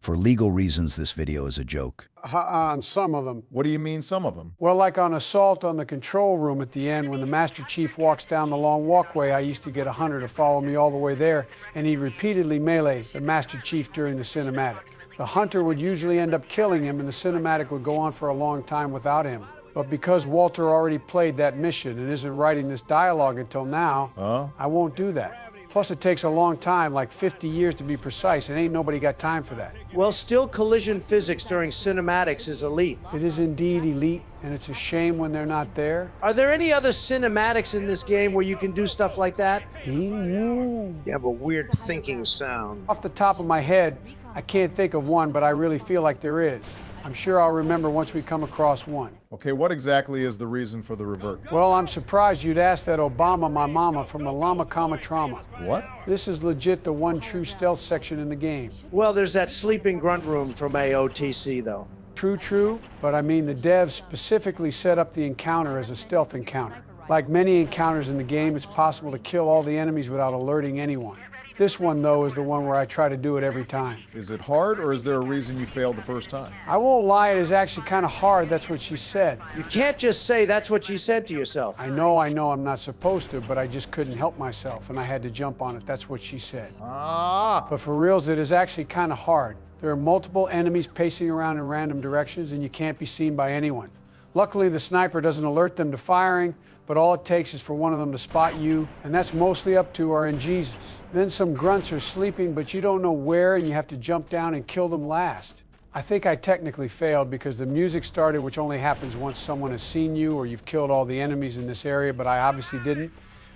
For legal reasons, this video is a joke. On some of them. What do you mean, some of them? Well, like on Assault on the Control Room at the end, when the Master Chief walks down the long walkway, I used to get a hunter to follow me all the way there, and he repeatedly melee the Master Chief during the cinematic. The hunter would usually end up killing him, and the cinematic would go on for a long time without him. But because Walter already played that mission and isn't writing this dialogue until now, I won't do that. Plus, it takes a long time, like 50 years to be precise, and ain't nobody got time for that. Well, still collision physics during cinematics is elite. It is indeed elite, and it's a shame when they're not there. Are there any other cinematics in this game where you can do stuff like that? You have a weird thinking sound. Off the top of my head, I can't think of one, but I really feel like there is. I'm sure I'll remember once we come across one. Okay, what exactly is the reason for the revert? Well, I'm surprised you'd ask that Obama my mama from the Llama Kama Trauma. What? This is legit the one true stealth section in the game. Well, there's that sleeping grunt room from AOTC, though. True, but I mean the devs specifically set up the encounter as a stealth encounter. Like many encounters in the game, it's possible to kill all the enemies without alerting anyone. This one, though, is the one where I try to do it every time. Is it hard, or is there a reason you failed the first time? I won't lie, it is actually kind of hard, that's what she said. You can't just say that's what she said to yourself. I know I'm not supposed to, but I just couldn't help myself, and I had to jump on it. That's what she said. But for reals, it is actually kind of hard. There are multiple enemies pacing around in random directions, and you can't be seen by anyone. Luckily, the sniper doesn't alert them to firing, but all it takes is for one of them to spot you, and that's mostly up to RNGs. Then some grunts are sleeping, but you don't know where, and you have to jump down and kill them last. I think I technically failed because the music started, which only happens once someone has seen you or you've killed all the enemies in this area, but I obviously didn't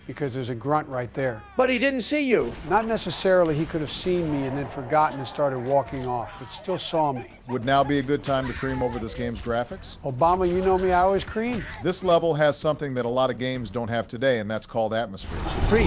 because there's a grunt right there. But he didn't see you. Not necessarily. He could have seen me and then forgotten and started walking off, but still saw me. Would now be a good time to cream over this game's graphics? Obama, you know me, I always cream. This level has something that a lot of games don't have today, and that's called atmosphere. Preach.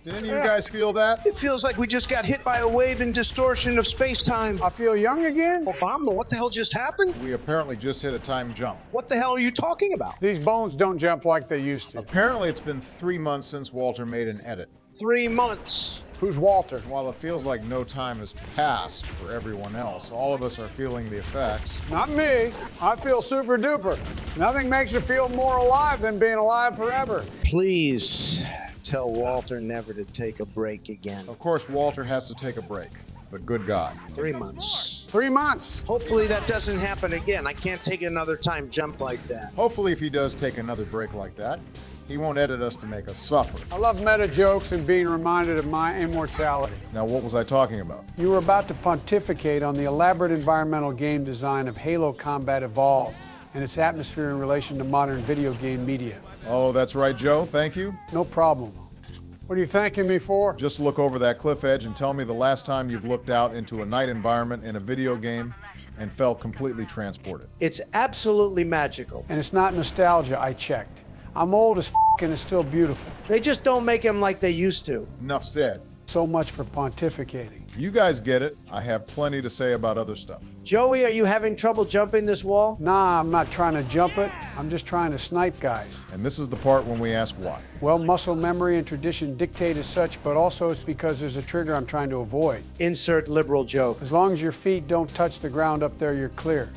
Did any of you guys feel that? It feels like we just got hit by a wave in distortion of space-time. I feel young again? Obama, what the hell just happened? We apparently just hit a time jump. What the hell are you talking about? These bones don't jump like they used to. Apparently it's been 3 months since Walter made an edit. 3 months. Who's Walter? While it feels like no time has passed for everyone else, all of us are feeling the effects. Not me. I feel super duper. Nothing makes you feel more alive than being alive forever. Please tell Walter never to take a break again. Of course, Walter has to take a break, but good God. 3 months. 3 months. Hopefully that doesn't happen again. I can't take another time jump like that. Hopefully if he does take another break like that, he won't edit us to make us suffer. I love meta jokes and being reminded of my immortality. Now, what was I talking about? You were about to pontificate on the elaborate environmental game design of Halo Combat Evolved and its atmosphere in relation to modern video game media. Oh, that's right, Joe. Thank you. No problem. What are you thanking me for? Just look over that cliff edge and tell me the last time you've looked out into a night environment in a video game and felt completely transported. It's absolutely magical. And it's not nostalgia, I checked. I'm old as and it's still beautiful. They just don't make them like they used to. Enough said. So much for pontificating. You guys get it. I have plenty to say about other stuff. Joey, are you having trouble jumping this wall? Nah, I'm not trying to jump it. I'm just trying to snipe guys. And this is the part when we ask why. Well, muscle memory and tradition dictate as such, but also it's because there's a trigger I'm trying to avoid. Insert liberal joke. As long as your feet don't touch the ground up there, you're clear.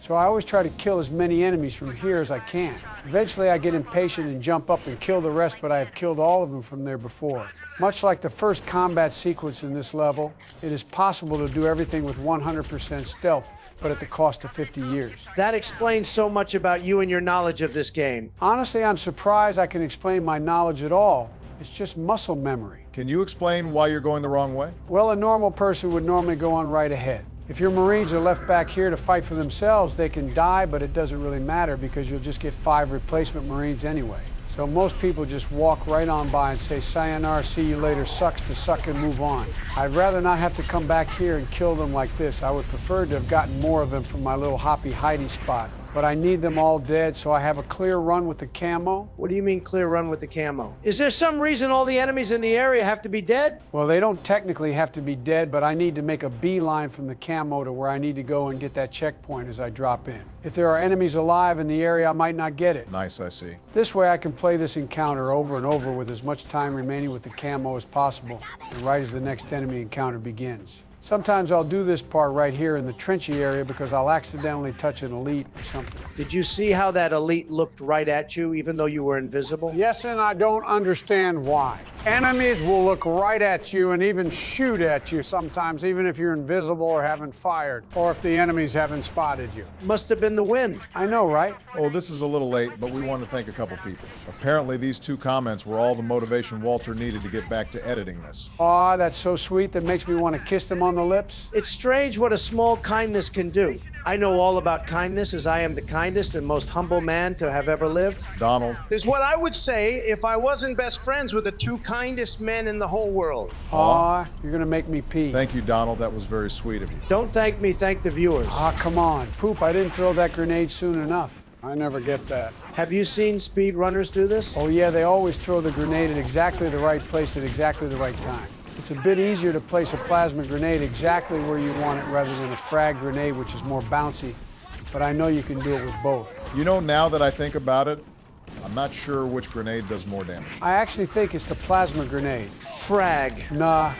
So I always try to kill as many enemies from here as I can. Eventually I get impatient and jump up and kill the rest, but I have killed all of them from there before. Much like the first combat sequence in this level, it is possible to do everything with 100% stealth, but at the cost of 50 years. That explains so much about you and your knowledge of this game. Honestly, I'm surprised I can explain my knowledge at all. It's just muscle memory. Can you explain why you're going the wrong way? Well, a normal person would normally go on right ahead. If your Marines are left back here to fight for themselves, they can die, but it doesn't really matter because you'll just get 5 replacement Marines anyway. So most people just walk right on by and say, sayonara, see you later, sucks to suck and move on. I'd rather not have to come back here and kill them like this. I would prefer to have gotten more of them from my little hoppy hidey spot but I need them all dead so I have a clear run with the camo. What do you mean clear run with the camo? Is there some reason all the enemies in the area have to be dead? Well, they don't technically have to be dead, but I need to make a beeline from the camo to where I need to go and get that checkpoint as I drop in. If there are enemies alive in the area, I might not get it. Nice, I see. This way I can play this encounter over and over with as much time remaining with the camo as possible, and right as the next enemy encounter begins. Sometimes I'll do this part right here in the trenchy area because I'll accidentally touch an elite or something. Did you see how that elite looked right at you even though you were invisible? Yes, and I don't understand why. Enemies will look right at you and even shoot at you sometimes, even if you're invisible or haven't fired, or if the enemies haven't spotted you. Must have been the wind. I know, right? Oh, this is a little late, but we want to thank a couple people. Apparently, these 2 comments were all the motivation Walter needed to get back to editing this. Aw, that's so sweet. That makes me want to kiss them on the lips. It's strange what a small kindness can do. I know all about kindness, as I am the kindest and most humble man to have ever lived. Donald, Is what I would say if I wasn't best friends with the 2 kindest men in the whole world. Aw, you're gonna make me pee. thank you, Donald. That was very sweet of you. Don't thank me, thank the viewers. Ah, come on. Poop, I didn't throw that grenade soon enough. I never get that. Have you seen speed runners do this? Oh yeah, they always throw the grenade at exactly the right place at exactly the right time. It's a bit easier to place a plasma grenade exactly where you want it rather than a frag grenade, which is more bouncy. But I know you can do it with both. You know, now that I think about it, I'm not sure which grenade does more damage. I actually think it's the plasma grenade. Frag. Nah,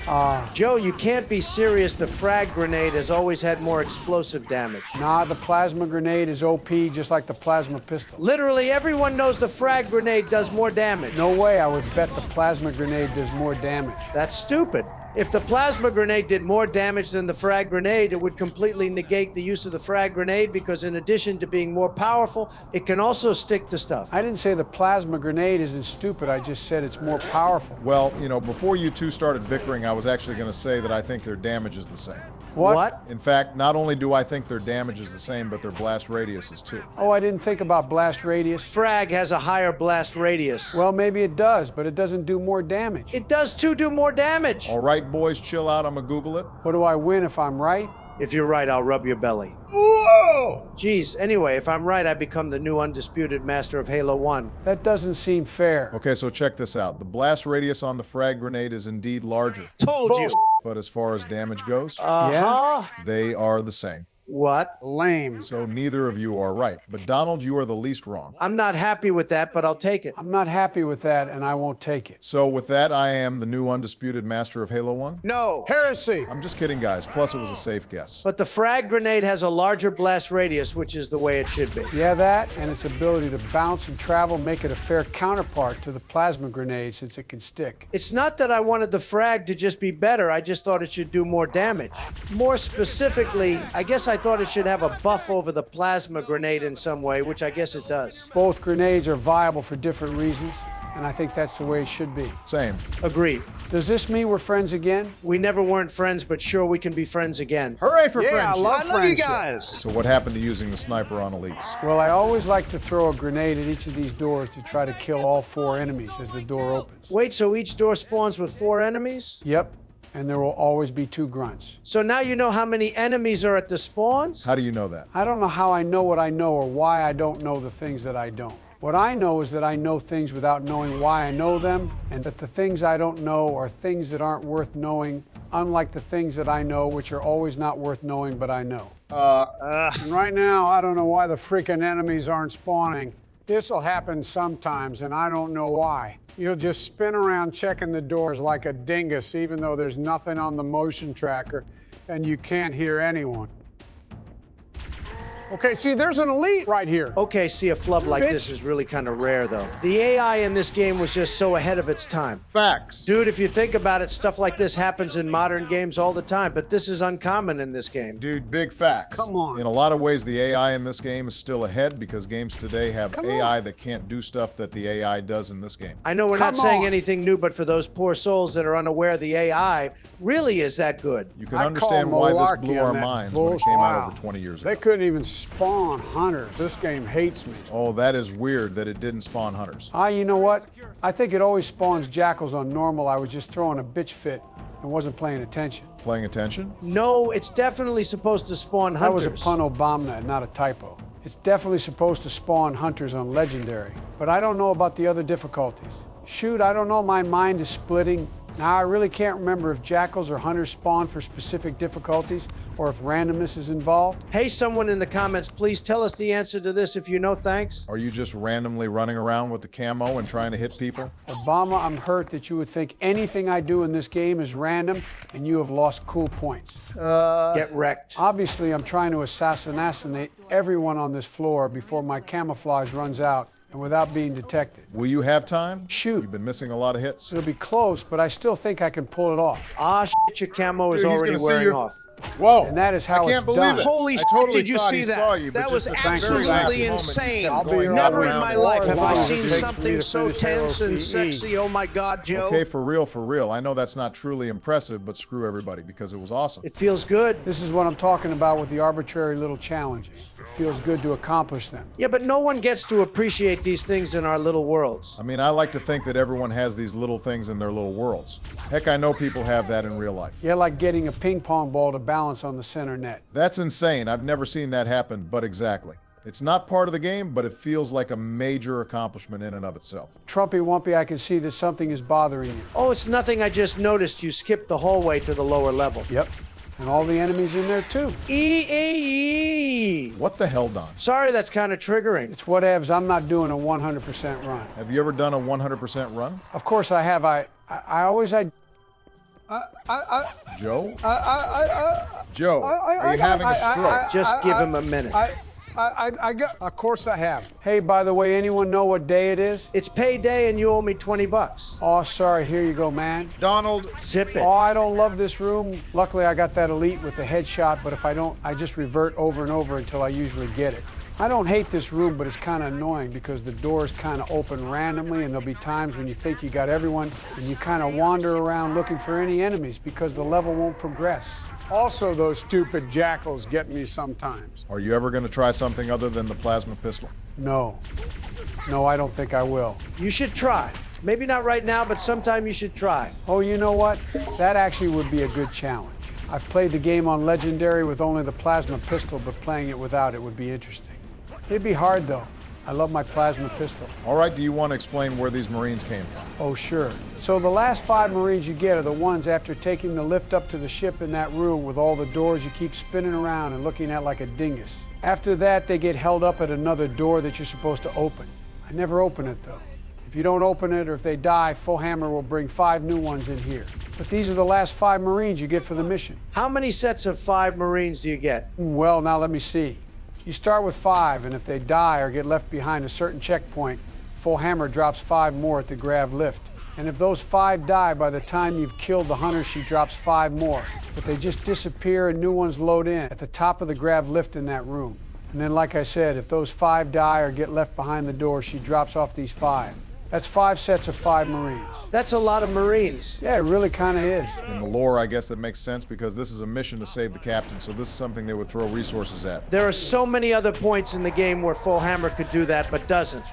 Joe, you can't be serious. The frag grenade has always had more explosive damage. the plasma grenade is OP just like the plasma pistol. Literally everyone knows the frag grenade does more damage. No way I would bet the plasma grenade does more damage. That's stupid. If the plasma grenade did more damage than the frag grenade, it would completely negate the use of the frag grenade because in addition to being more powerful, it can also stick to stuff. I didn't say the plasma grenade isn't stupid, I just said it's more powerful. Well, you know, before you 2 started bickering, I was actually going to say that I think their damage is the same. What? In fact, not only do I think their damage is the same, but their blast radius is too. Oh, I didn't think about blast radius. Frag has a higher blast radius. Well, maybe it does, but it doesn't do more damage. It does too do more damage. All right, boys, chill out. I'm going to Google it. What do I win if I'm right? If you're right, I'll rub your belly. Whoa! Geez, anyway, if I'm right, I become the new undisputed master of Halo 1. That doesn't seem fair. Okay, so check this out. The blast radius on the frag grenade is indeed larger. Told you. But as far as damage goes, Yeah? they are the same. What? Lame. So neither of you are right. But Donald, you are the least wrong. I'm not happy with that, but I'll take it. I'm not happy with that, and I won't take it. So with that, I am the new undisputed master of Halo 1. No. Heresy! I'm just kidding, guys. Plus, it was a safe guess. But the frag grenade has a larger blast radius, which is the way it should be. Yeah, that and its ability to bounce and travel make it a fair counterpart to the plasma grenade since it can stick. It's not that I wanted the frag to just be better, I just thought it should do more damage. More specifically, I guess I thought it should have a buff over the plasma grenade in some way, which I guess it does. Both grenades are viable for different reasons, and I think that's the way it should be. Same. Agreed. Does this mean we're friends again? We never weren't friends, but sure we can be friends again. Hooray for Yeah, I friendship. love I love you friendship. guys. So what happened to using the sniper on elites? Well, I always like to throw a grenade at each of these doors to try to kill all 4 enemies as the door opens. Wait, so each door spawns with 4 enemies? Yep, and there will always be 2 grunts. So now you know how many enemies are at the spawns? How do you know that? I don't know how I know what I know or why I don't know the things that I don't. What I know is that I know things without knowing why I know them, and that the things I don't know are things that aren't worth knowing, unlike the things that I know, which are always not worth knowing, but I know. And right now, I don't know why the freaking enemies aren't spawning. This'll happen sometimes, and I don't know why. You'll just spin around checking the doors like a dingus, even though there's nothing on the motion tracker, and you can't hear anyone. Okay, see, there's an elite right here. Okay, see, a flub like this is really kind of rare, though. The AI in this game was just so ahead of its time. Facts. Dude, if you think about it, stuff like this happens in modern games all the time, but this is uncommon in this game. Dude, big facts. Come on. In a lot of ways, the AI in this game is still ahead because games today have AI that can't do stuff that the AI does in this game. I know we're not saying anything new, but for those poor souls that are unaware, the AI really is that good. You can I understand call why this malarkey blew on our that minds when it came bullshit. out Wow. over 20 years They ago. couldn't even spawn hunters. This game hates me. Oh, that is weird that it didn't spawn hunters. You know what? I think it always spawns jackals on normal. I was just throwing a bitch fit and wasn't paying attention. Playing attention? No, it's definitely supposed to spawn That hunters. was a pun Obama, not a typo. It's definitely supposed to spawn hunters on Legendary, but I don't know about the other difficulties. Shoot, I don't know, my mind is splitting. Now, I really can't remember if jackals or hunters spawn for specific difficulties or if randomness is involved. Hey, someone in the comments, please tell us the answer to this if you know, thanks. Are you just randomly running around with the camo and trying to hit people? Obama, I'm hurt that you would think anything I do in this game is random and you have lost cool points. Get wrecked. Obviously, I'm trying to assassinate everyone on this floor before my camouflage runs out and without being detected. Will you have time? Shoot. You've been missing a lot of hits. It'll be close, but I still think I can pull it off. Ah, shit, your camo is Dude, he's already gonna see wearing your- off. Whoa! And that is how I can't it's believe done. it. Holy I shit, totally did you thought see he that? saw you, but That just was at the very last absolutely moment, insane. kept going up Never and in down my the life wall. have I Wow. seen Takes me something to so finish tense and LOPE. sexy. Oh my God, Joe. Okay, for real, for real. I know that's not truly impressive, but screw everybody because it was awesome. It feels good. This is what I'm talking about with the arbitrary little challenges. It feels good to accomplish them. Yeah, but no one gets to appreciate these things in our little worlds. I mean, I like to think that everyone has these little things in their little worlds. Heck, I know people have that in real life. Yeah, like getting a ping pong ball to balance on the center net. That's insane. I've never seen that happen, but exactly. It's not part of the game, but it feels like a major accomplishment in and of itself. Trumpy Wumpy, I can see that something is bothering you. Oh, it's nothing. I just noticed you skipped the hallway to the lower level. Yep. And all the enemies in there too. What the hell, Don? Sorry, that's kind of triggering. It's whatevs. I'm not doing a 100% run. Have you ever done a 100% run? Of course I have. I always Joe? Joe, are you having a stroke? Just give him a minute. Of course I have. Hey, by the way, anyone know what day it is? It's payday and you owe me 20 bucks. Oh, sorry. Here you go, man. Donald, Zip it. Oh, I don't love this room. Luckily, I got that elite with the headshot, but if I don't, I just revert over and over until I usually get it. I don't hate this room, but it's kind of annoying because the doors kind of open randomly, and there'll be times when you think you got everyone, and you kind of wander around looking for any enemies because the level won't progress. Also, those stupid jackals get me sometimes. are you ever going to try something other than the plasma pistol? No. No, I don't think I will. You should try. Maybe not right now, but sometime you should try. Oh, you know what? That actually would be a good challenge. I've played the game on Legendary with only the plasma pistol, but playing it without it would be interesting. It'd be hard, though. I love my plasma pistol. All right, do you want to explain where these Marines came from? Oh, sure. So the last 5 Marines you get are the ones after taking the lift up to the ship in that room with all the doors you keep spinning around and looking at like a dingus. After that, they get held up at another door that you're supposed to open. I never open it, though. If you don't open it or if they die, Full Hammer will bring 5 new ones in here. But these are the last 5 Marines you get for the mission. How many sets of 5 Marines do you get? Well, now let me see. You start with 5, and if they die or get left behind a certain checkpoint, Full Hammer drops 5 more at the grav lift. And if those 5 die by the time you've killed the hunter, she drops 5 more. But they just disappear and new ones load in at the top of the grav lift in that room. And then, like I said, if those 5 die or get left behind the door, she drops off these 5. That's 5 sets of 5 Marines. That's a lot of Marines. Yeah, it really kind of is. In the lore, I guess that makes sense because this is a mission to save the captain, so this is something they would throw resources at. There are so many other points in the game where Full Hammer could do that, but doesn't.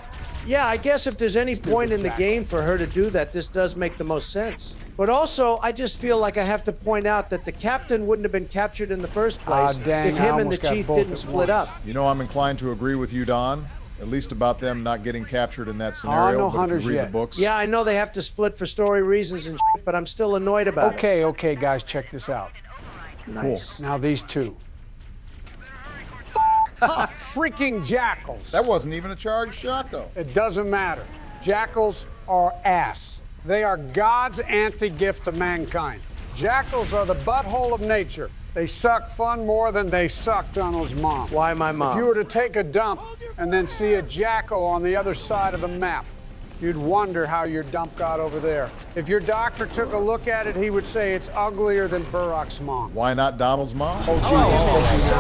Yeah, I guess if there's any point in the game for her to do that, this does make the most sense. But also, I just feel like I have to point out that the captain wouldn't have been captured in the first place dang, if I him and the almost got chief both didn't at split once. up. You know, I'm inclined to agree with you, Don, at least about them not getting captured in that scenario. no but hunters if you read yet. the books, Yeah, I know they have to split for story reasons and shit, but I'm still annoyed about it. Okay, guys, check this out. Nice. Now these 2. Freaking jackals. that wasn't even a charged shot, though. It doesn't matter. Jackals are ass. They are God's anti-gift to mankind. Jackals are the butthole of nature. They suck fun more than they suck Donald's mom. Why my mom? If you were to take a dump and then see a jackal on the other side of the map, you'd wonder how your dump got over there. If your doctor took a look at it, he would say it's uglier than Burrock's mom. Why not Donald's mom? so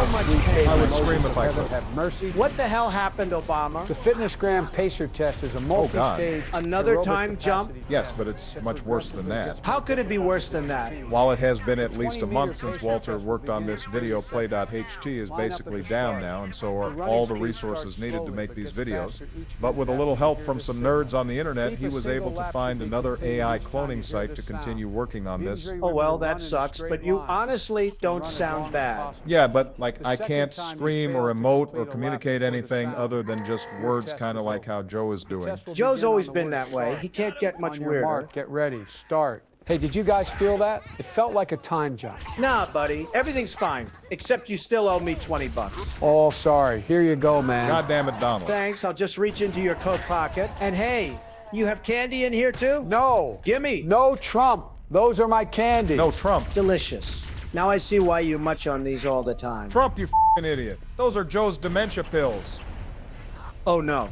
much pain. I would scream if I Heaven could. have mercy. What the hell happened, Obama? The FitnessGram Pacer test is a multi-stage Another aerobic time jump? capacity Yes, test but it's that much worse than that. How could it be worse than that? While it has been at least a month since Walter worked on this video, Play.ht is basically down now, and so are all the resources needed to make these videos. But with a little help from some nerds on on the internet, he was able to find another AI cloning site to continue working on this. Oh, well, that sucks, but you honestly don't sound bad. Yeah, but like I can't scream or emote or communicate anything other than just words, kind of like how Joe is doing. Joe's always been that way. He can't get much On your weirder. mark, get ready, start. Hey, did you guys feel that? It felt like a time jump. Nah, buddy, everything's fine, except you still owe me 20 bucks. Oh, sorry. Here you go, man. God damn it, Donald. Thanks, I'll just reach into your coat pocket. And hey, you have candy in here too? No. Gimme. No Trump. Those are my candies. No, Trump. Delicious. Now I see why you munch on these all the time. Trump, you f***ing idiot. Those are Joe's dementia pills. Oh, no.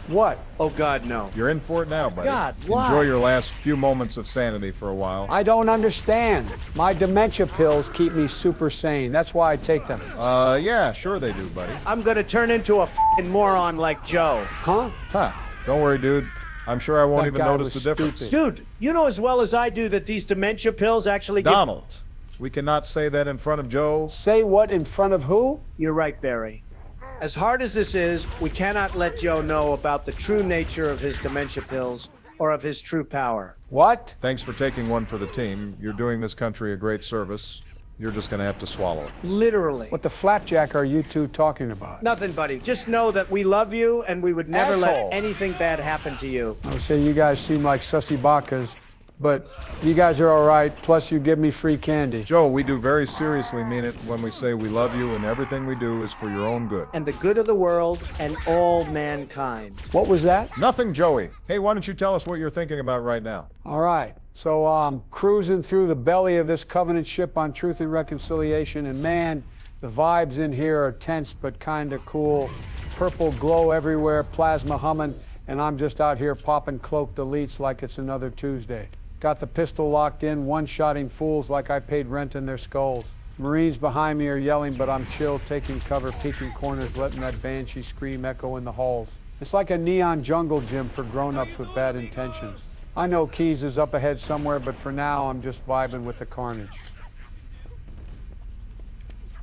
What? Oh, God, no. You're in for it now, buddy. God, why? Enjoy your last few moments of sanity for a while. I don't understand. My dementia pills keep me super sane. That's why I take them. Yeah, sure they do, buddy. I'm gonna turn into a f***ing moron like Joe. Huh? Huh. Don't worry, dude. I'm sure I won't That even guy notice the was difference. stupid. Dude, you know as well as I do that these dementia pills actually give... Donald, we cannot say that in front of Joe. Say what in front of who? You're right, Barry. As hard as this is, we cannot let Joe know about the true nature of his dementia pills or of his true power. What? Thanks for taking one for the team. You're doing this country a great service. You're just going to have to swallow it. Literally. What the flapjack are you two talking about? Nothing, buddy. Just know that we love you and we would never Asshole. let anything bad happen to you. I would say you guys seem like sussy bakas, but you guys are all right. Plus, you give me free candy. Joe, we do very seriously mean it when we say we love you and everything we do is for your own good. And the good of the world and all mankind. What was that? Nothing, Joey. Hey, why don't you tell us what you're thinking about right now? All right. So I'm cruising through the belly of this covenant ship on truth and reconciliation, and man, the vibes in here are tense but kind of cool. Purple glow everywhere, plasma humming, and I'm just out here popping cloak deletes like it's another Tuesday. Got the pistol locked in, one-shotting fools like I paid rent in their skulls. Marines behind me are yelling, but I'm chill, taking cover, peeking corners, letting that banshee scream echo in the halls. It's like a neon jungle gym for grown-ups with bad intentions. I know Keys is up ahead somewhere, but for now, I'm just vibing with the carnage.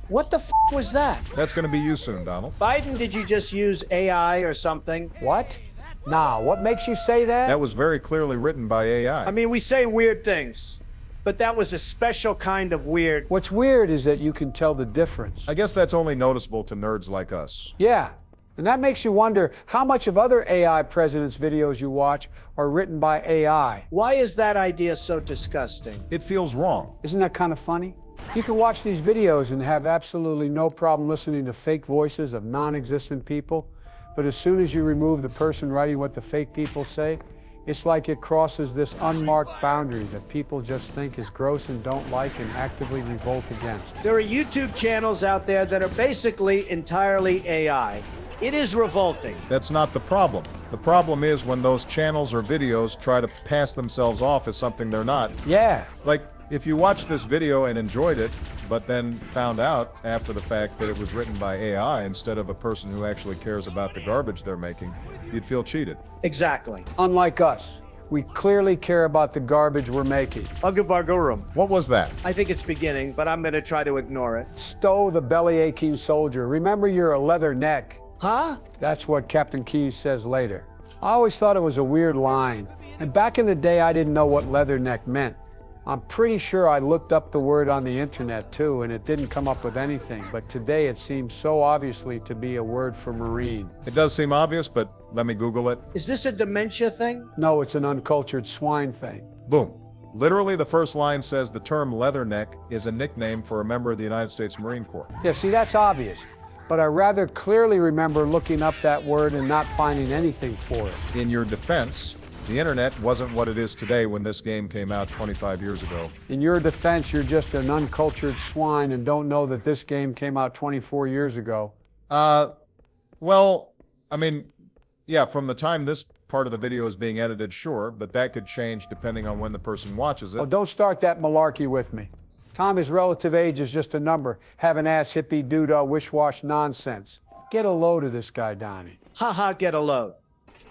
What the f*** was that? That's going to be you soon, Donald. Biden, did you just use AI or something? What? Nah, what makes you say that? That was very clearly written by AI. I mean, we say weird things, but that was a special kind of weird. What's weird is that you can tell the difference. I guess that's only noticeable to nerds like us. Yeah, and that makes you wonder how much of other AI presidents' videos you watch are written by AI. Why is that idea so disgusting? It feels wrong. Isn't that kind of funny? You can watch these videos and have absolutely no problem listening to fake voices of non-existent people, but as soon as you remove the person writing what the fake people say, it's like it crosses this unmarked boundary that people just think is gross and don't like and actively revolt against. There are YouTube channels out there that are basically entirely AI. It is revolting. That's not the problem. The problem is when those channels or videos try to pass themselves off as something they're not. Yeah. Like, if you watched this video and enjoyed it, but then found out after the fact that it was written by AI instead of a person who actually cares about the garbage they're making, you'd feel cheated. Exactly. Unlike us, we clearly care about the garbage we're making. Ugabargurum. What was that? I think it's beginning, but I'm going to try to ignore it. Stow the belly-aching soldier. Remember you're a leather neck. Huh? That's what Captain Keyes says later. I always thought it was a weird line. And back in the day, I didn't know what leatherneck meant. I'm pretty sure I looked up the word on the internet too, and it didn't come up with anything. But today it seems so obviously to be a word for Marine. It does seem obvious, but let me Google it. Is this a dementia thing? No, it's an uncultured swine thing. Boom. Literally, the first line says the term leatherneck is a nickname for a member of the United States Marine Corps. Yeah, see, that's obvious. But I rather clearly remember looking up that word and not finding anything for it. In your defense, the internet wasn't what it is today when this game came out 25 years ago. In your defense, you're just an uncultured swine and don't know that this game came out 24 years ago. Well, I mean, yeah, from the time this part of the video is being edited, sure, but that could change depending on when the person watches it. Oh, don't start that malarkey with me. Tom, his relative age is just a number. Having ass hippie doodah wish-wash nonsense. Get a load of this guy, Donnie. Haha, get a load.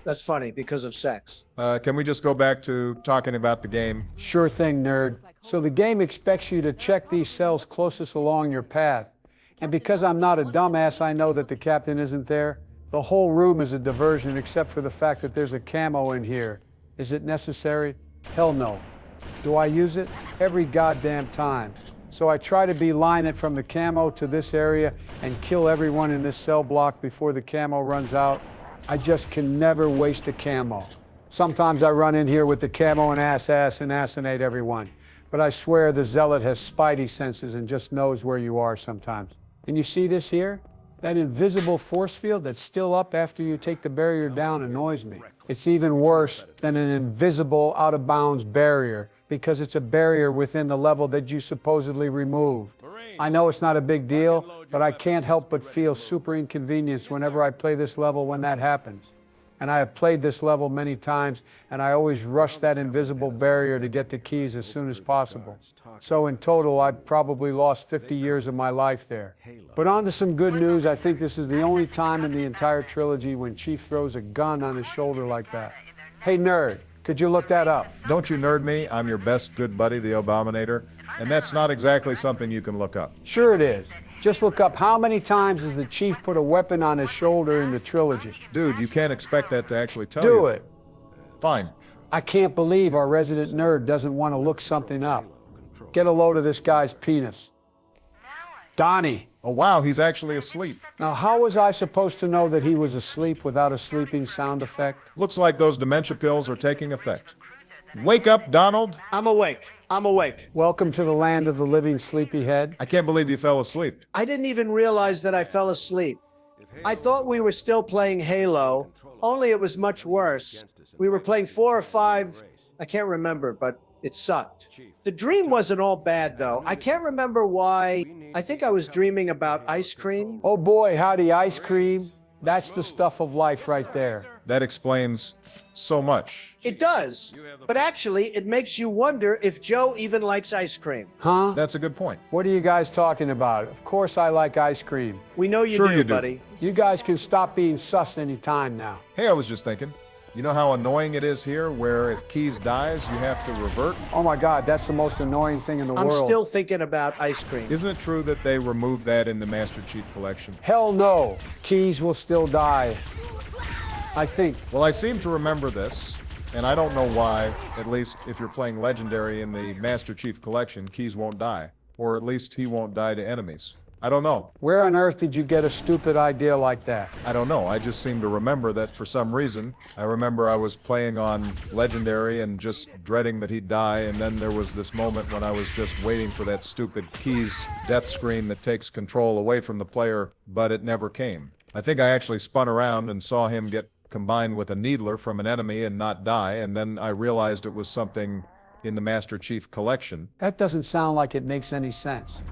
That's funny because of sex. Can we just go back to talking about the game? Sure thing, nerd. So the game expects you to check these cells closest along your path. And because I'm not a dumbass, I know that the captain isn't there. The whole room is a diversion except for the fact that there's a camo in here. Is it necessary? Hell no. Do I use it? Every goddamn time. So I try to beeline it from the camo to this area and kill everyone in this cell block before the camo runs out. I just can never waste a camo. Sometimes I run in here with the camo and assassinate everyone. But I swear the zealot has spidey senses and just knows where you are sometimes. And you see this here? That invisible force field that's still up after you take the barrier down annoys me. It's even worse than an invisible out-of-bounds barrier because it's a barrier within the level that you supposedly removed. I know it's not a big deal, but I can't help but feel super inconvenienced whenever I play this level when that happens. And I have played this level many times, and I always rush that invisible barrier to get the keys as soon as possible. So in total, I've probably lost 50 years of my life there. But on to some good news. I think this is the only time in the entire trilogy when Chief throws a gun on his shoulder like that. Hey, nerd, could you look that up? Don't you nerd me? I'm your best good buddy, the Abominator. And that's not exactly something you can look up. Sure it is. Just look up how many times has the Chief put a weapon on his shoulder in the trilogy. Dude, you can't expect that to actually tell you. Do it. Fine. I can't believe our resident nerd doesn't want to look something up. Get a load of this guy's penis. Donnie. Oh, wow, he's actually asleep. Now, how was I supposed to know that he was asleep without a sleeping sound effect? Looks like those dementia pills are taking effect. Wake up, Donald. I'm awake. I'm awake. Welcome to the land of the living sleepyhead. I can't believe you fell asleep. I didn't even realize that I fell asleep. I thought we were still playing Halo, only it was much worse. We were playing 4 or 5, I can't remember, but it sucked. The dream wasn't all bad, though. I can't remember why. I think I was dreaming about ice cream. Oh boy, howdy, ice cream. That's the stuff of life right there. That explains so much. It does. But actually, it makes you wonder if Joe even likes ice cream. Huh? That's a good point. What are you guys talking about? Of course I like ice cream. We know you Sure do, you do. buddy. You guys can stop being sus anytime now. Hey, I was just thinking, you know how annoying it is here where if Keys dies, you have to revert? Oh my God, that's the most annoying thing in the I'm world. still thinking about ice cream. Isn't it true that they removed that in the Master Chief Collection? Hell no. Keys will still die. I think. Well, I seem to remember this, and I don't know why, at least if you're playing Legendary in the Master Chief Collection, Keys won't die. Or at least he won't die to enemies. I don't know. Where on earth did you get a stupid idea like that? I don't know. I just seem to remember that for some reason. I remember I was playing on Legendary and just dreading that he'd die, and then there was this moment when I was just waiting for that stupid Keys death screen that takes control away from the player, but it never came. I think I actually spun around and saw him get combined with a needler from an enemy and not die, and then I realized it was something in the Master Chief Collection. That doesn't sound like it makes any sense.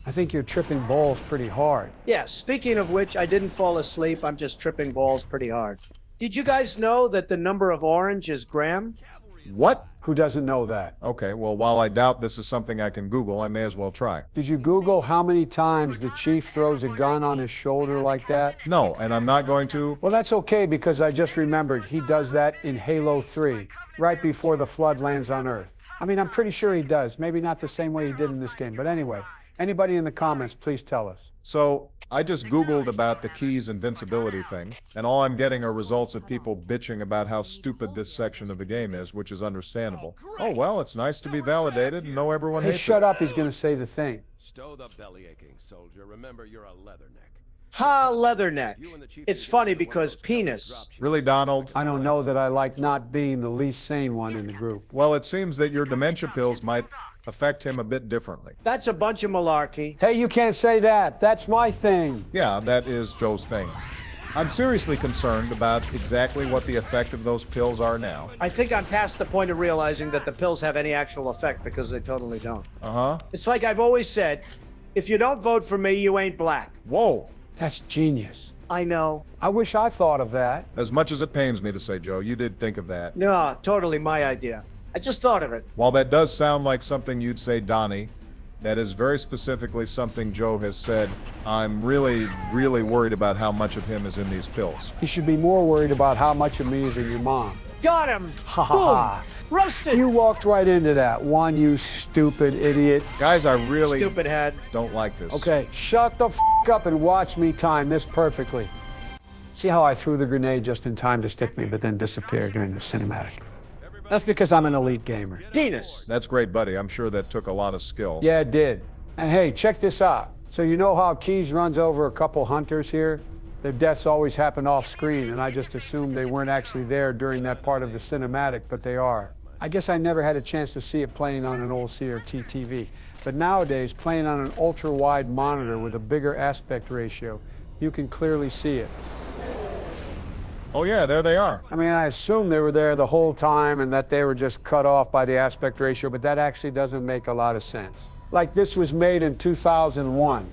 I think you're tripping balls pretty hard. Yeah, speaking of which, I didn't fall asleep. I'm just tripping balls pretty hard. Did you guys know that the number of orange is gram? What? Who doesn't know that? Okay, well, while I doubt this is something I can Google, I may as well try. Did you Google how many times the Chief throws a gun on his shoulder like that? No, and I'm not going to. Well, that's okay because I just remembered he does that in Halo 3, right before the Flood lands on Earth. I mean, I'm pretty sure he does. Maybe not the same way he did in this game, but anyway. Anybody in the comments, please tell us. So, I just Googled about the Keys invincibility thing, and all I'm getting are results of people bitching about how stupid this section of the game is, which is understandable. Oh, well, it's nice to be validated and know everyone Hey, hates shut it. up, he's gonna say the thing. Stow the belly aching, soldier. Remember, you're a leatherneck. Ha, leatherneck. It's funny because penis. Really, Donald? I don't know that I like not being the least sane one in the group. Well, it seems that your dementia pills might affect him a bit differently. That's a bunch of malarkey. Hey, you can't say that. That's my thing. Yeah, that is Joe's thing. I'm seriously concerned about exactly what the effect of those pills are now. I think I'm past the point of realizing that the pills have any actual effect because they totally don't. Uh-huh. It's like I've always said, if you don't vote for me, you ain't black. Whoa. That's genius. I know. I wish I thought of that. As much as it pains me to say, Joe, you did think of that. No, totally my idea. I just thought of it. While that does sound like something you'd say, Donnie, that is very specifically something Joe has said. I'm really, really worried about how much of him is in these pills. You should be more worried about how much of me is in your mom. Got him! Ha ha Boom! ha. Roasted! You walked right into that one, you stupid idiot. Guys, I really Stupid head. don't like this. Okay, shut the f up and watch me time this perfectly. See how I threw the grenade just in time to stick me, but then disappeared during the cinematic? That's because I'm an elite gamer. Penis. That's great, buddy. I'm sure that took a lot of skill. Yeah, it did. And hey, check this out. So you know how Keyes runs over a couple hunters here? Their deaths always happen off screen, and I just assumed they weren't actually there during that part of the cinematic, but they are. I guess I never had a chance to see it playing on an old CRT TV. But nowadays, playing on an ultra-wide monitor with a bigger aspect ratio, you can clearly see it. Oh yeah, there they are. I mean, I assumed they were there the whole time and that they were just cut off by the aspect ratio, but that actually doesn't make a lot of sense. Like this was made in 2001.